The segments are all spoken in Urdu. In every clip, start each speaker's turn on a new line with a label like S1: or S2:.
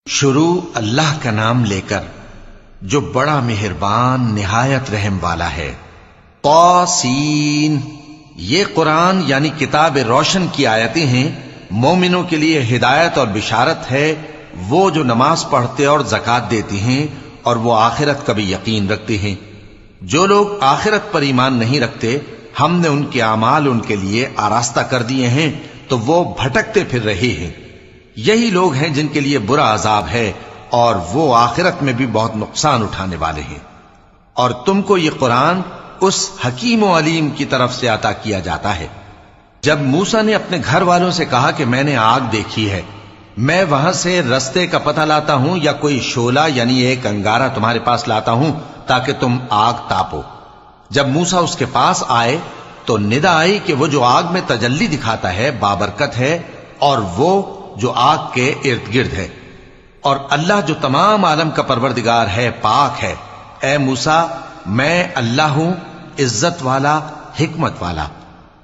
S1: شروع اللہ کا نام لے کر جو بڑا مہربان نہایت رحم والا ہے۔ طاسین، یہ قرآن یعنی کتاب روشن کی آیتیں ہیں، مومنوں کے لیے ہدایت اور بشارت ہے، وہ جو نماز پڑھتے اور زکوٰۃ دیتے ہیں اور وہ آخرت کا بھی یقین رکھتے ہیں۔ جو لوگ آخرت پر ایمان نہیں رکھتے، ہم نے ان کے اعمال ان کے لیے آراستہ کر دیے ہیں تو وہ بھٹکتے پھر رہے ہیں۔ یہی لوگ ہیں جن کے لیے برا عذاب ہے اور وہ آخرت میں بھی بہت نقصان اٹھانے والے ہیں۔ اور تم کو یہ قرآن اس حکیم و علیم کی طرف سے عطا کیا جاتا ہے۔ جب موسیٰ نے اپنے گھر والوں سے کہا کہ میں نے آگ دیکھی ہے، میں وہاں سے رستے کا پتہ لاتا ہوں یا کوئی شعلہ یعنی ایک انگارہ تمہارے پاس لاتا ہوں تاکہ تم آگ تاپو۔ جب موسیٰ اس کے پاس آئے تو ندا آئی کہ وہ جو آگ میں تجلی دکھاتا ہے بابرکت ہے، اور وہ جو آگ کے ارد گرد ہے، اور اللہ جو تمام عالم کا پروردگار ہے پاک ہے۔ اے موسیٰ، میں اللہ ہوں، عزت والا، حکمت والا،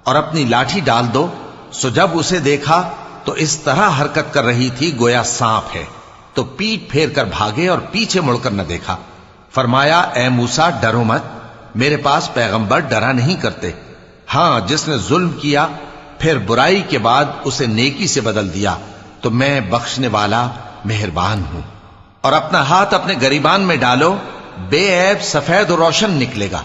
S1: اور اپنی لاٹھی ڈال دو۔ سو جب اسے دیکھا تو اس طرح حرکت کر رہی تھی گویا سانپ ہے، تو پیٹ پھیر کر بھاگے اور پیچھے مڑ کر نہ دیکھا۔ فرمایا، اے موسیٰ ڈرو مت، میرے پاس پیغمبر ڈرا نہیں کرتے۔ ہاں، جس نے ظلم کیا پھر برائی کے بعد اسے نیکی سے بدل دیا تو میں بخشنے والا مہربان ہوں۔ اور اپنا ہاتھ اپنے گریبان میں ڈالو، بے عیب سفید و روشن نکلے گا۔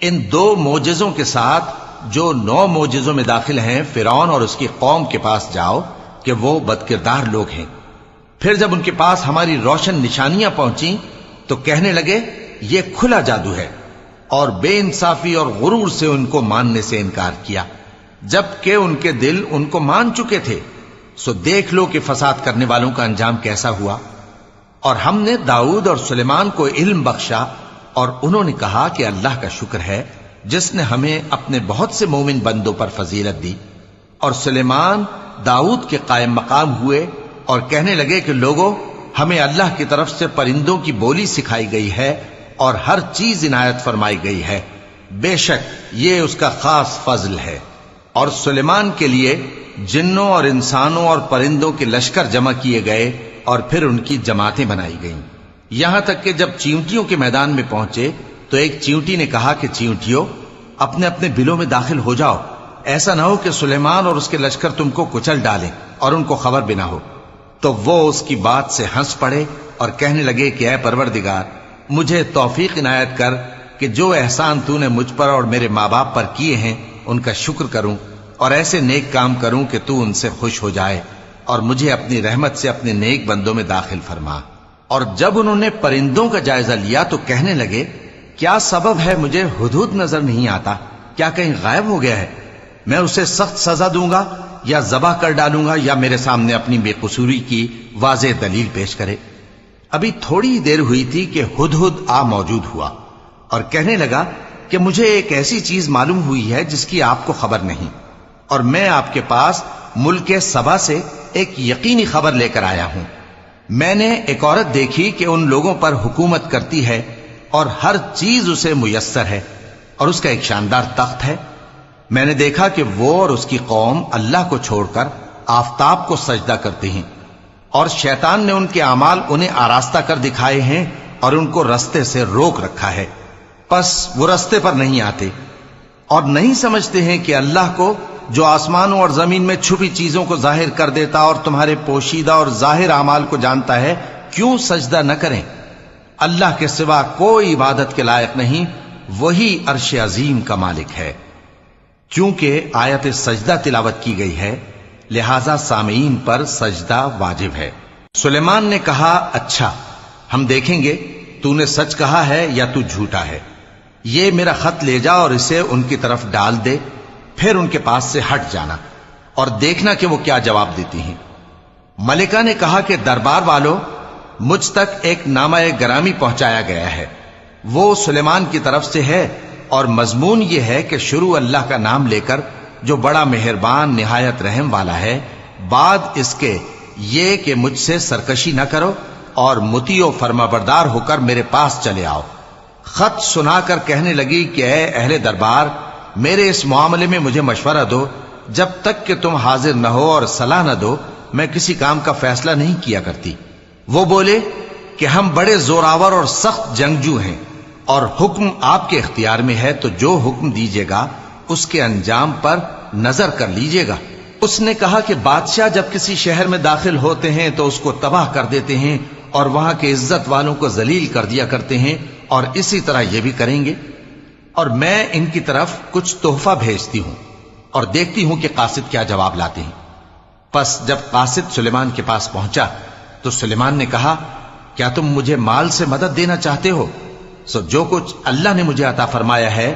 S1: ان 2 معجزوں کے ساتھ جو 9 معجزوں میں داخل ہیں فرعون اور اس کی قوم کے پاس جاؤ کہ وہ بدکردار لوگ ہیں۔ پھر جب ان کے پاس ہماری روشن نشانیاں پہنچیں تو کہنے لگے یہ کھلا جادو ہے، اور بے انصافی اور غرور سے ان کو ماننے سے انکار کیا، جبکہ ان کے دل ان کو مان چکے تھے۔ سو دیکھ لو کہ فساد کرنے والوں کا انجام کیسا ہوا۔ اور ہم نے داؤد اور سلیمان کو علم بخشا، اور انہوں نے کہا کہ اللہ کا شکر ہے جس نے ہمیں اپنے بہت سے مومن بندوں پر فضیلت دی۔ اور سلیمان داؤد کے قائم مقام ہوئے اور کہنے لگے کہ لوگوں، ہمیں اللہ کی طرف سے پرندوں کی بولی سکھائی گئی ہے اور ہر چیز عنایت فرمائی گئی ہے، بے شک یہ اس کا خاص فضل ہے۔ اور سلیمان کے لیے جنوں اور انسانوں اور پرندوں کے لشکر جمع کیے گئے اور پھر ان کی جماعتیں بنائی گئیں، یہاں تک کہ جب چیونٹیوں کے میدان میں پہنچے تو ایک چیونٹی نے کہا کہ چیونٹیوں، اپنے اپنے بلوں میں داخل ہو جاؤ، ایسا نہ ہو کہ سلیمان اور اس کے لشکر تم کو کچل ڈالیں اور ان کو خبر بھی نہ ہو۔ تو وہ اس کی بات سے ہنس پڑے اور کہنے لگے کہ اے پروردگار، مجھے توفیق عنایت کر کہ جو احسان تو نے مجھ پر اور میرے ماں باپ پر کیے ہیں ان کا شکر کروں اور ایسے نیک کام کروں کہ تو ان سے خوش ہو جائے، اور مجھے اپنی رحمت سے اپنے نیک بندوں میں داخل فرما۔ اور جب انہوں نے پرندوں کا جائزہ لیا تو کہنے لگے کیا سبب ہے مجھے ہدہد نظر نہیں آتا؟ کیا کہیں غائب ہو گیا ہے؟ میں اسے سخت سزا دوں گا یا ذبح کر ڈالوں گا یا میرے سامنے اپنی بے قصوری کی واضح دلیل پیش کرے۔ ابھی تھوڑی ہی دیر ہوئی تھی کہ ہدہد آ موجود ہوا اور کہنے لگا کہ مجھے ایک ایسی چیز معلوم ہوئی ہے جس کی آپ کو خبر نہیں، اور میں آپ کے پاس ملک سبا سے ایک یقینی خبر لے کر آیا ہوں۔ میں نے ایک عورت دیکھی کہ ان لوگوں پر حکومت کرتی ہے اور ہر چیز اسے میسر ہے، اور اس کا ایک شاندار تخت ہے۔ میں نے دیکھا کہ وہ اور اس کی قوم اللہ کو چھوڑ کر آفتاب کو سجدہ کرتے ہیں، اور شیطان نے ان کے اعمال انہیں آراستہ کر دکھائے ہیں اور ان کو رستے سے روک رکھا ہے، پس وہ رستے پر نہیں آتے، اور نہیں سمجھتے ہیں کہ اللہ کو جو آسمانوں اور زمین میں چھپی چیزوں کو ظاہر کر دیتا اور تمہارے پوشیدہ اور ظاہر اعمال کو جانتا ہے، کیوں سجدہ نہ کریں؟ اللہ کے سوا کوئی عبادت کے لائق نہیں، وہی عرش عظیم کا مالک ہے۔ چونکہ آیت سجدہ تلاوت کی گئی ہے لہذا سامعین پر سجدہ واجب ہے۔ سلیمان نے کہا اچھا، ہم دیکھیں گے تو نے سچ کہا ہے یا تو جھوٹا ہے۔ یہ میرا خط لے جا اور اسے ان کی طرف ڈال دے، پھر ان کے پاس سے ہٹ جانا اور دیکھنا کہ وہ کیا جواب دیتی ہیں۔ ملکہ نے کہا کہ دربار والو، مجھ تک ایک نامہ گرامی پہنچایا گیا ہے، وہ سلیمان کی طرف سے ہے، اور مضمون یہ ہے کہ شروع اللہ کا نام لے کر جو بڑا مہربان نہایت رحم والا ہے، بعد اس کے یہ کہ مجھ سے سرکشی نہ کرو اور مطیع و فرما بردار ہو کر میرے پاس چلے آؤ۔ خط سنا کر کہنے لگی کہ اے اہل دربار، میرے اس معاملے میں مجھے مشورہ دو، جب تک کہ تم حاضر نہ ہو اور صلاح نہ دو میں کسی کام کا فیصلہ نہیں کیا کرتی۔ وہ بولے کہ ہم بڑے زوراور اور سخت جنگجو ہیں، اور حکم آپ کے اختیار میں ہے، تو جو حکم دیجیے گا اس کے انجام پر نظر کر لیجیے گا۔ اس نے کہا کہ بادشاہ جب کسی شہر میں داخل ہوتے ہیں تو اس کو تباہ کر دیتے ہیں اور وہاں کے عزت والوں کو ذلیل کر دیا کرتے ہیں، اور اسی طرح یہ بھی کریں گے۔ اور میں ان کی طرف کچھ تحفہ بھیجتی ہوں اور دیکھتی ہوں کہ قاصد کیا جواب لاتے ہیں۔ پس جب قاصد سلیمان کے پاس پہنچا تو سلیمان نے کہا، کیا تم مجھے مال سے مدد دینا چاہتے ہو؟ سو جو کچھ اللہ نے مجھے عطا فرمایا ہے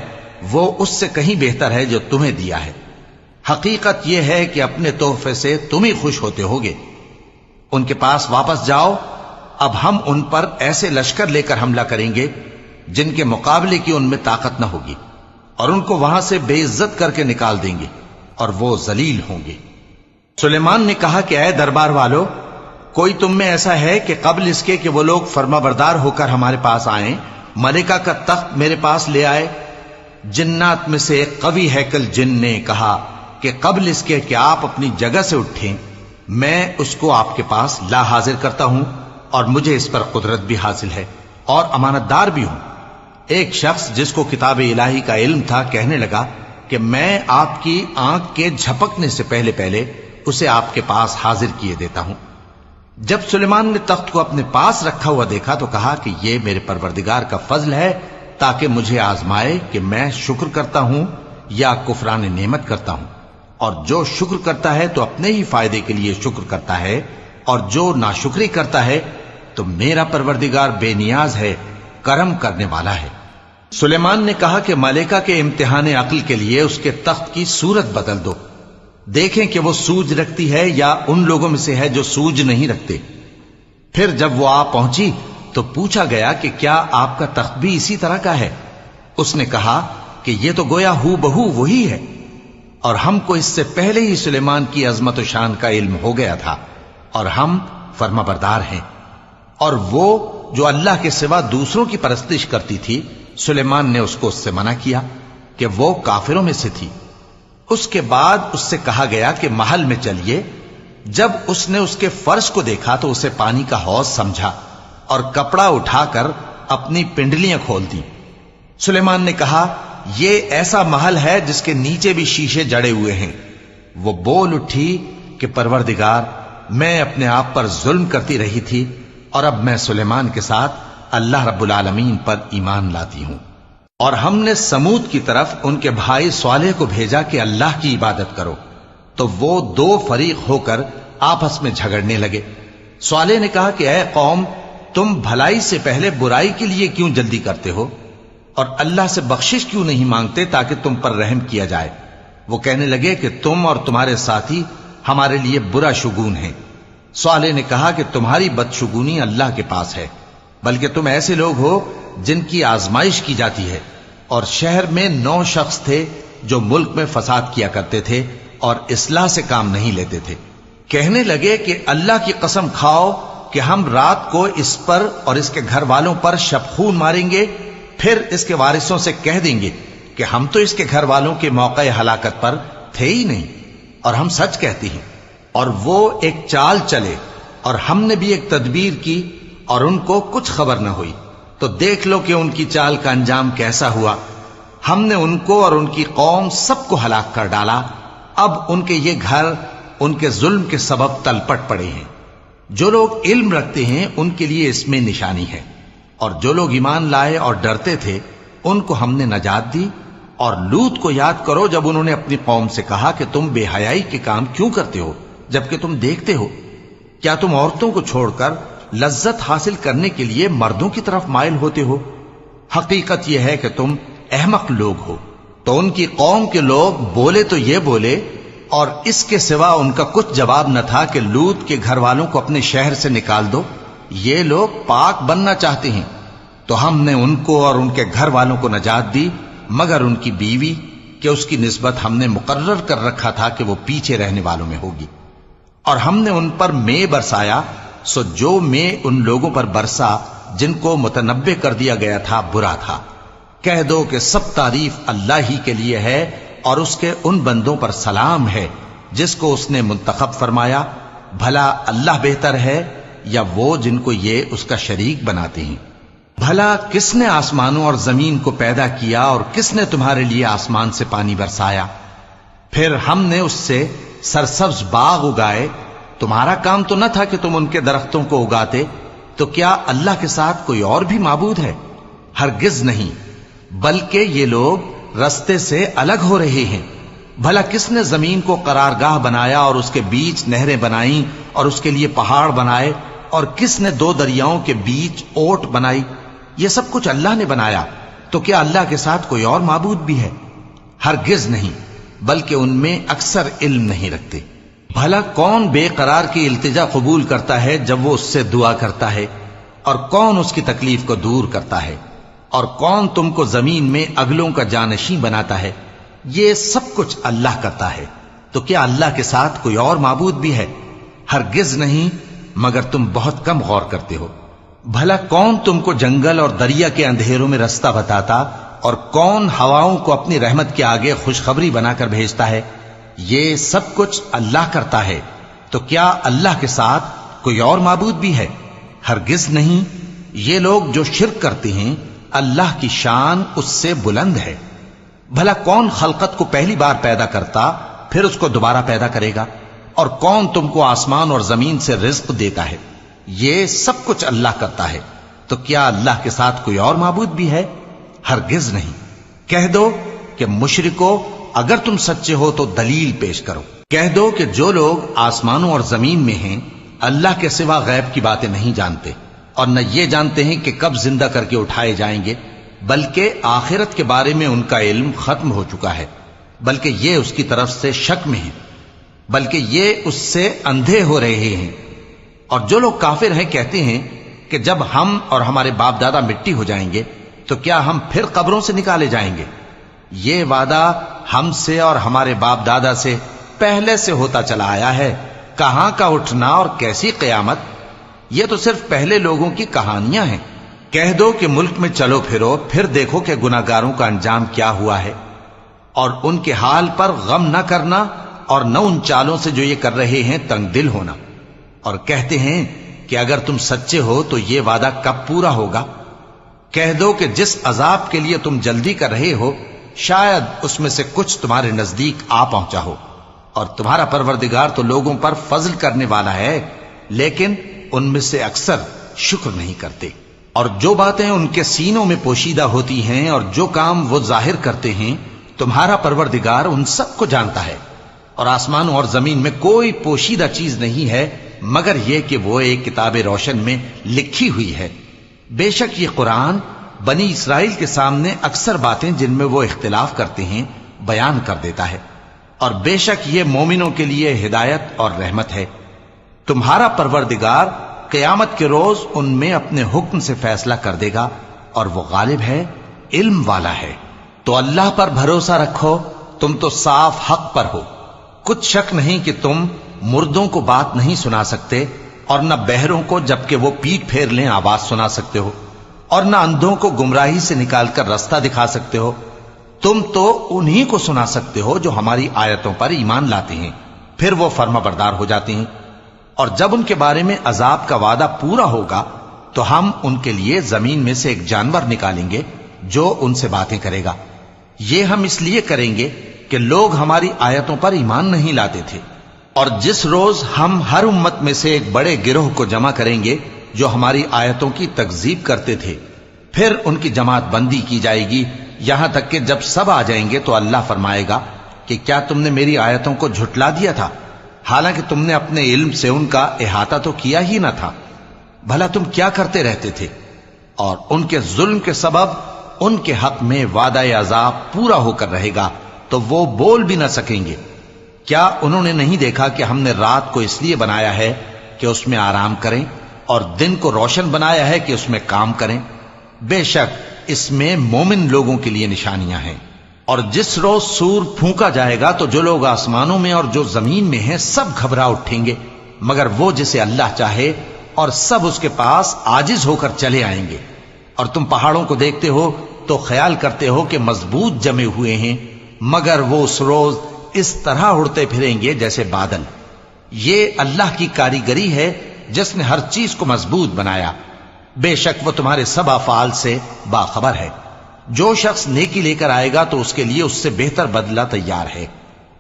S1: وہ اس سے کہیں بہتر ہے جو تمہیں دیا ہے۔ حقیقت یہ ہے کہ اپنے تحفے سے تم ہی خوش ہوتے ہوگے۔ ان کے پاس واپس جاؤ، اب ہم ان پر ایسے لشکر لے کر حملہ کریں گے جن کے مقابلے کی ان میں طاقت نہ ہوگی، اور ان کو وہاں سے بے عزت کر کے نکال دیں گے اور وہ ذلیل ہوں گے۔ سلیمان نے کہا کہ اے دربار والو، کوئی تم میں ایسا ہے کہ قبل اس کے کہ وہ لوگ فرما بردار ہو کر ہمارے پاس آئیں، ملکہ کا تخت میرے پاس لے آئے؟ جنات میں سے ایک قوی ہیکل جن نے کہا کہ قبل اس کے کہ آپ اپنی جگہ سے اٹھیں میں اس کو آپ کے پاس لا حاضر کرتا ہوں، اور مجھے اس پر قدرت بھی حاصل ہے اور امانت دار بھی ہوں۔ ایک شخص جس کو کتاب الہی کا علم تھا کہنے لگا کہ میں آپ کی آنکھ کے جھپکنے سے پہلے پہلے اسے آپ کے پاس حاضر کیے دیتا ہوں۔ جب سلیمان نے تخت کو اپنے پاس رکھا ہوا دیکھا تو کہا کہ یہ میرے پروردگار کا فضل ہے تاکہ مجھے آزمائے کہ میں شکر کرتا ہوں یا کفران نعمت کرتا ہوں، اور جو شکر کرتا ہے تو اپنے ہی فائدے کے لیے شکر کرتا ہے، اور جو ناشکری کرتا ہے تو میرا پروردگار بے نیاز ہے، کرم کرنے والا ہے۔ سلیمان نے کہا کہ ملکہ کے امتحان عقل کے لیے اس کے تخت کی صورت بدل دو، دیکھیں کہ وہ سوج رکھتی ہے یا ان لوگوں میں سے ہے جو سوج نہیں رکھتے۔ پھر جب وہ آ پہنچی تو پوچھا گیا کہ کیا آپ کا تخت بھی اسی طرح کا ہے؟ اس نے کہا کہ یہ تو گویا ہو بہو وہی ہے، اور ہم کو اس سے پہلے ہی سلیمان کی عظمت و شان کا علم ہو گیا تھا، اور ہم فرما بردار ہیں۔ اور وہ جو اللہ کے سوا دوسروں کی پرستش کرتی تھی، سلیمان نے اس کو اس سے منع کیا کہ وہ کافروں میں سے تھی۔ اس کے بعد اس سے کہا گیا کہ محل میں چلیے۔ جب اس نے اس کے فرش کو دیکھا تو اسے پانی کا حوض سمجھا اور کپڑا اٹھا کر اپنی پنڈلیاں کھول دی۔ سلیمان نے کہا، یہ ایسا محل ہے جس کے نیچے بھی شیشے جڑے ہوئے ہیں۔ وہ بول اٹھی کہ پروردگار، میں اپنے آپ پر ظلم کرتی رہی تھی، اور اب میں سلیمان کے ساتھ اللہ رب العالمین پر ایمان لاتی ہوں۔ اور ہم نے سمود کی طرف ان کے بھائی صالح کو بھیجا کہ اللہ کی عبادت کرو، تو وہ دو فریق ہو کر آپس میں جھگڑنے لگے۔ صالح نے کہا کہ اے قوم، تم بھلائی سے پہلے برائی کے لیے کیوں جلدی کرتے ہو، اور اللہ سے بخشش کیوں نہیں مانگتے تاکہ تم پر رحم کیا جائے؟ وہ کہنے لگے کہ تم اور تمہارے ساتھی ہمارے لیے برا شگون ہیں۔ صالح نے کہا کہ تمہاری بدشگونی اللہ کے پاس ہے، بلکہ تم ایسے لوگ ہو جن کی آزمائش کی جاتی ہے۔ اور شہر میں 9 شخص تھے جو ملک میں فساد کیا کرتے تھے اور اصلاح سے کام نہیں لیتے تھے۔ کہنے لگے کہ اللہ کی قسم کھاؤ کہ ہم رات کو اس پر اور اس کے گھر والوں پر شبخون ماریں گے، پھر اس کے وارثوں سے کہہ دیں گے کہ ہم تو اس کے گھر والوں کے موقع ہلاکت پر تھے ہی نہیں، اور ہم سچ کہتے ہیں۔ اور وہ ایک چال چلے، اور ہم نے بھی ایک تدبیر کی، اور ان کو کچھ خبر نہ ہوئی۔ تو دیکھ لو کہ ان کی چال کا انجام کیسا ہوا۔ ہم نے ان کو اور ان کی قوم سب کو ہلاک کر ڈالا۔ اب ان کے یہ گھر ان کے ظلم کے سبب تلپٹ پڑے ہیں۔ جو لوگ علم رکھتے ہیں ان کے لیے اس میں نشانی ہے، اور جو لوگ ایمان لائے اور ڈرتے تھے ان کو ہم نے نجات دی۔ اور لوط کو یاد کرو جب انہوں نے اپنی قوم سے کہا کہ تم بے حیائی کے کام کیوں کرتے ہو جبکہ تم دیکھتے ہو؟ کیا تم عورتوں کو چھوڑ کر لذت حاصل کرنے کے لیے مردوں کی طرف مائل ہوتے ہو؟ حقیقت یہ ہے کہ تم احمق لوگ ہو۔ تو ان کی قوم کے لوگ بولے تو یہ بولے، اور اس کے سوا ان کا کچھ جواب نہ تھا کہ لوط کے گھر والوں کو اپنے شہر سے نکال دو، یہ لوگ پاک بننا چاہتے ہیں۔ تو ہم نے ان کو اور ان کے گھر والوں کو نجات دی، مگر ان کی بیوی کہ اس کی نسبت ہم نے مقرر کر رکھا تھا کہ وہ پیچھے رہنے والوں میں ہوگی۔ اور ہم نے ان پر مے برسایا، سو جو مے ان لوگوں پر برسا جن کو متنبع کر دیا گیا تھا برا تھا۔ کہہ دو کہ سب تعریف اللہ ہی کے لیے ہے، اور اس کے ان بندوں پر سلام ہے جس کو اس نے منتخب فرمایا۔ بھلا اللہ بہتر ہے یا وہ جن کو یہ اس کا شریک بناتے ہیں؟ بھلا کس نے آسمانوں اور زمین کو پیدا کیا اور کس نے تمہارے لیے آسمان سے پانی برسایا؟ پھر ہم نے اس سے سرسبز باغ اگائے، تمہارا کام تو نہ تھا کہ تم ان کے درختوں کو اگاتے؟ تو کیا اللہ کے ساتھ کوئی اور بھی معبود ہے؟ ہرگز نہیں، بلکہ یہ لوگ رستے سے الگ ہو رہے ہیں۔ بھلا کس نے زمین کو قرارگاہ بنایا اور اس کے بیچ نہریں بنائیں اور اس کے لیے پہاڑ بنائے، اور کس نے دو دریاؤں کے بیچ اوٹ بنائی؟ یہ سب کچھ اللہ نے بنایا، تو کیا اللہ کے ساتھ کوئی اور معبود بھی ہے؟ ہرگز نہیں، بلکہ ان میں اکثر علم نہیں رکھتے۔ بھلا کون بے قرار کی التجا قبول کرتا ہے جب وہ اس سے دعا کرتا ہے، اور کون اس کی تکلیف کو دور کرتا ہے، اور کون تم کو زمین میں اگلوں کا جانشین بناتا ہے؟ یہ سب کچھ اللہ کرتا ہے، تو کیا اللہ کے ساتھ کوئی اور معبود بھی ہے؟ ہرگز نہیں، مگر تم بہت کم غور کرتے ہو۔ بھلا کون تم کو جنگل اور دریا کے اندھیروں میں رستہ بتاتا، اور کون ہواؤں کو اپنی رحمت کے آگے خوشخبری بنا کر بھیجتا ہے؟ یہ سب کچھ اللہ کرتا ہے، تو کیا اللہ کے ساتھ کوئی اور معبود بھی ہے؟ ہرگز نہیں۔ یہ لوگ جو شرک کرتے ہیں، اللہ کی شان اس سے بلند ہے۔ بھلا کون خلقت کو پہلی بار پیدا کرتا پھر اس کو دوبارہ پیدا کرے گا؟ اور کون تم کو آسمان اور زمین سے رزق دیتا ہے؟ یہ سب کچھ اللہ کرتا ہے، تو کیا اللہ کے ساتھ کوئی اور معبود بھی ہے؟ ہرگز نہیں۔ کہہ دو کہ مشرکو، اگر تم سچے ہو تو دلیل پیش کرو۔ کہہ دو کہ جو لوگ آسمانوں اور زمین میں ہیں اللہ کے سوا غیب کی باتیں نہیں جانتے، اور نہ یہ جانتے ہیں کہ کب زندہ کر کے اٹھائے جائیں گے، بلکہ آخرت کے بارے میں ان کا علم ختم ہو چکا ہے، بلکہ یہ اس کی طرف سے شک میں ہیں، بلکہ یہ اس سے اندھے ہو رہے ہیں۔ اور جو لوگ کافر ہیں کہتے ہیں کہ جب ہم اور ہمارے باپ دادا مٹی ہو جائیں گے تو کیا ہم پھر قبروں سے نکالے جائیں گے؟ یہ وعدہ ہم سے اور ہمارے باپ دادا سے پہلے سے ہوتا چلا آیا ہے، کہاں کا اٹھنا اور کیسی قیامت؟ یہ تو صرف پہلے لوگوں کی کہانیاں ہیں۔ کہہ دو کہ ملک میں چلو پھرو، پھر دیکھو کہ گناہگاروں کا انجام کیا ہوا ہے، اور ان کے حال پر غم نہ کرنا، اور نہ ان چالوں سے جو یہ کر رہے ہیں تنگ دل ہونا۔ اور کہتے ہیں کہ اگر تم سچے ہو تو یہ وعدہ کب پورا ہوگا؟ کہہ دو کہ جس عذاب کے لیے تم جلدی کر رہے ہو شاید اس میں سے کچھ تمہارے نزدیک آ پہنچا ہو، اور تمہارا پروردگار تو لوگوں پر فضل کرنے والا ہے، لیکن ان میں سے اکثر شکر نہیں کرتے۔ اور جو باتیں ان کے سینوں میں پوشیدہ ہوتی ہیں اور جو کام وہ ظاہر کرتے ہیں، تمہارا پروردگار ان سب کو جانتا ہے، اور آسمانوں اور زمین میں کوئی پوشیدہ چیز نہیں ہے مگر یہ کہ وہ ایک کتاب روشن میں لکھی ہوئی ہے۔ بے شک یہ قرآن بنی اسرائیل کے سامنے اکثر باتیں جن میں وہ اختلاف کرتے ہیں بیان کر دیتا ہے، اور بے شک یہ مومنوں کے لیے ہدایت اور رحمت ہے۔ تمہارا پروردگار قیامت کے روز ان میں اپنے حکم سے فیصلہ کر دے گا، اور وہ غالب ہے، علم والا ہے۔ تو اللہ پر بھروسہ رکھو، تم تو صاف حق پر ہو۔ کچھ شک نہیں کہ تم مردوں کو بات نہیں سنا سکتے، اور نہ بہروں کو جبکہ وہ پیٹ پھیر لیں آواز سنا سکتے ہو، اور نہ اندھوں کو گمراہی سے نکال کر رستہ دکھا سکتے ہو۔ تم تو انہی کو سنا سکتے ہو جو ہماری آیتوں پر ایمان لاتے ہیں، پھر وہ فرما بردار ہو جاتے ہیں، اور جب ان کے بارے میں عذاب کا وعدہ پورا ہوگا تو ہم ان کے لیے زمین میں سے ایک جانور نکالیں گے جو ان سے باتیں کرے گا۔ یہ ہم اس لیے کریں گے کہ لوگ ہماری آیتوں پر ایمان نہیں لاتے تھے۔ اور جس روز ہم ہر امت میں سے ایک بڑے گروہ کو جمع کریں گے جو ہماری آیتوں کی تکذیب کرتے تھے، پھر ان کی جماعت بندی کی جائے گی، یہاں تک کہ جب سب آ جائیں گے تو اللہ فرمائے گا کہ کیا تم نے میری آیتوں کو جھٹلا دیا تھا، حالانکہ تم نے اپنے علم سے ان کا احاطہ تو کیا ہی نہ تھا؟ بھلا تم کیا کرتے رہتے تھے؟ اور ان کے ظلم کے سبب ان کے حق میں وعدہ عذاب پورا ہو کر رہے گا تو وہ بول بھی نہ سکیں گے۔ کیا انہوں نے نہیں دیکھا کہ ہم نے رات کو اس لیے بنایا ہے کہ اس میں آرام کریں، اور دن کو روشن بنایا ہے کہ اس میں کام کریں؟ بے شک اس میں مومن لوگوں کے لیے نشانیاں ہیں۔ اور جس روز سور پھونکا جائے گا تو جو لوگ آسمانوں میں اور جو زمین میں ہیں سب گھبرا اٹھیں گے، مگر وہ جسے اللہ چاہے، اور سب اس کے پاس عاجز ہو کر چلے آئیں گے۔ اور تم پہاڑوں کو دیکھتے ہو تو خیال کرتے ہو کہ مضبوط جمے ہوئے ہیں، مگر وہ اس روز اس طرح اڑتے پھریں گے جیسے بادل۔ یہ اللہ کی کاریگری ہے جس نے ہر چیز کو مضبوط بنایا، بے شک وہ تمہارے سب افعال سے باخبر ہے۔ جو شخص نیکی لے کر آئے گا تو اس کے لیے اس سے بہتر بدلہ تیار ہے،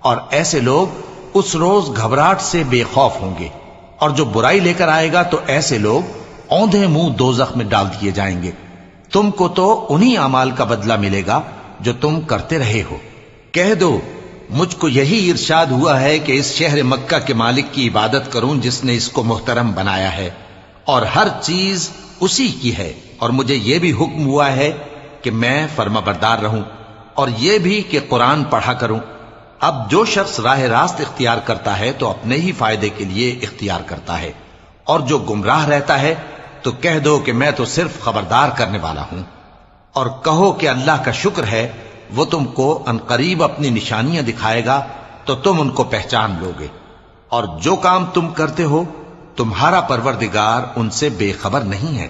S1: اور ایسے لوگ اس روز گھبراہٹ سے بے خوف ہوں گے، اور جو برائی لے کر آئے گا تو ایسے لوگ اوندھے منہ دوزخ میں ڈال دیے جائیں گے۔ تم کو تو انہی اعمال کا بدلہ ملے گا جو تم کرتے رہے ہو۔ کہہ دو مجھ کو یہی ارشاد ہوا ہے کہ اس شہر مکہ کے مالک کی عبادت کروں جس نے اس کو محترم بنایا ہے، اور ہر چیز اسی کی ہے، اور مجھے یہ بھی حکم ہوا ہے کہ میں فرما بردار رہوں، اور یہ بھی کہ قرآن پڑھا کروں۔ اب جو شخص راہ راست اختیار کرتا ہے تو اپنے ہی فائدے کے لیے اختیار کرتا ہے، اور جو گمراہ رہتا ہے تو کہہ دو کہ میں تو صرف خبردار کرنے والا ہوں۔ اور کہو کہ اللہ کا شکر ہے وہ تم کو عنقریب اپنی نشانیاں دکھائے گا تو تم ان کو پہچان لو گے، اور جو کام تم کرتے ہو تمہارا پروردگار ان سے بے خبر نہیں ہے۔